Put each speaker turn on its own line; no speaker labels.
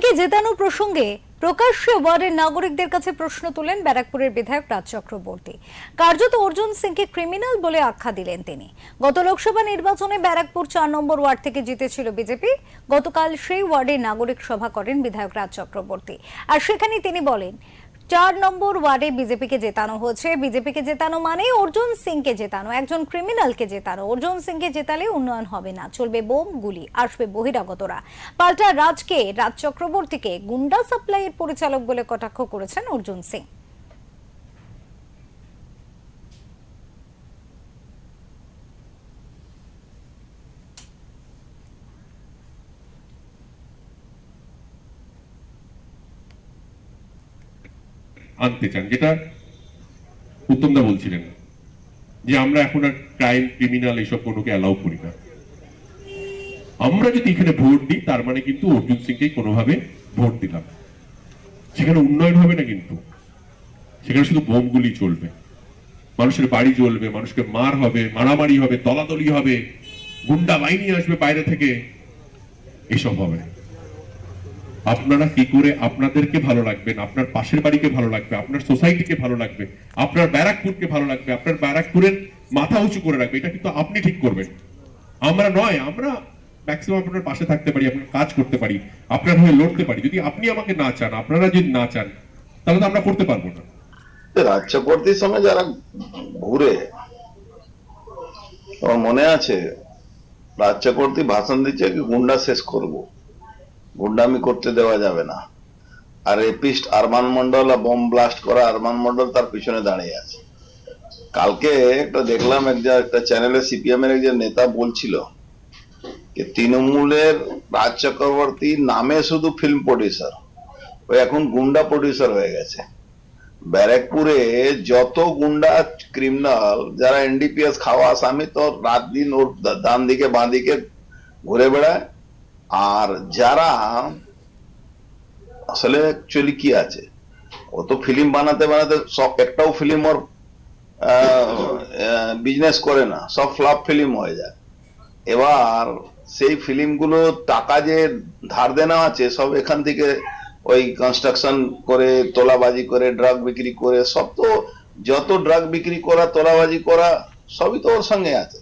বিজেপিকে জেতানো প্রসঙ্গে প্রকাশ্যে ওয়ার্ডের নাগরিকদের কাছে প্রশ্ন তুলেন ব্যারাকপুরের বিধায়ক রাজ চক্রবর্তী। কার্যত অর্জুন সিংকে ক্রিমিনাল বলে আখ্যা দিলেন তিনি। গত লোকসভা নির্বাচনে ব্যারাকপুর ৪ নম্বর ওয়ার্ড থেকে জিতেছিল বিজেপি। গতকাল সেই ওয়ার্ডে নাগরিক সভা করেন বিধায়ক রাজ চক্রবর্তী, আর সেখানে তিনি বলেন ৪ নম্বর ওয়ার্ডে বিজেপিকে জেতানো হয়েছে। বিজেপিকে জেতানো মানে অর্জুন সিংকে জেতানো, একজন ক্রিমিনালকে জেতানো। অর্জুন সিংকে জেতালে উন্নয়ন হবে না, চলবে বোম গুলি, আসবে বহিরাগতরা। পাল্টা রাজ চক্রবর্তীকে গুন্ডা সাপ্লাইয়ের পরিচালক বলে কটাক্ষ করেছেন অর্জুন সিং।
আনতে চান, যেটা উত্তমদা বলছিলেন যে আমরা এখন আর ক্রাইম ক্রিমিনাল এইসব কোনোকে অ্যালাউ করি না। আমরা যদি এখানে ভোট দিই তার মানে কিন্তু অর্জুন সিংকে কোনোভাবে ভোট দিলাম, সেখানে উন্নয়ন হবে না, কিন্তু সেখানে শুধু বোমগুলি চলবে, মানুষের বাড়ি জ্বলবে, মানুষকে মার হবে, মারামারি হবে, তলাতলি হবে, গুন্ডা বাহিনী আসবে বাইরে থেকে, এসব হবে। আপনারা কি করে আপনাদেরকে ভালো লাগবেন, আপনার পাশের বাড়িকে ভালো লাগবে, আপনার সোসাইটিকে ভালো লাগবে, আপনার ব্যারাকপুরকে ভালো লাগবে, আপনার ব্যারাকপুরের মাথা উঁচু করে রাখবে, এটা কিন্তু আপনি ঠিক করবেন, আমরা নয়। আমরা ম্যাক্সিমাম আপনার পাশে থাকতে পারি, আপনার কাজ করতে পারি, আপনার হয়ে লড়তে পারি। যদি আপনি আমাকে না চান, আপনারা যদি না চান, তাহলে তো আমরা করতে পারবো না।
রাজ চক্রবর্তীর সঙ্গে যারা ঘুরে, আমার মনে আছে রাজ চক্রবর্তী ভাষণ দিচ্ছে কি গুন্ডা শেষ করব, গুন্ডামি করতে দেওয়া যাবে না। আর রেপিস্ট আরমান মন্ডল আর বোম ব্লাস্ট করা আরমান মন্ডল তার পিছনে দাঁড়িয়ে আছে। কালকে একটা দেখলাম একটা চ্যানেলে সিপিএম এর একজন নেতা বলছিল যে তৃণমূলের রাজ চক্রবর্তী নামে শুধু ফিল্ম প্রডিউসার, ওই এখন গুন্ডা প্রডিউসার হয়ে গেছে। ব্যারাকপুরে যত গুন্ডা ক্রিমিনাল যারা এনডিপিএস খাওয়া আসামি, তো রাত দিন ওর ডান দিকে বাঁ দিকে ঘুরে বেড়ায়। আর যারা আসলে অ্যাকচুয়ালি কি আছে, ও তো ফিল্ম বানাতে বানাতে সব, একটাও ফিল্ম ওর বিজনেস করে না, সব ফ্লপ ফিল্ম হয়ে যায়। এবার সেই ফিল্মগুলো টাকা যে ধার দেনা আছে সব এখান থেকে ওই কনস্ট্রাকশন করে, তোলাবাজি করে, ড্রাগ বিক্রি করে, সব তো যত ড্রাগ বিক্রি করা, তোলাবাজি করা সবই তো ওর সঙ্গে আছে।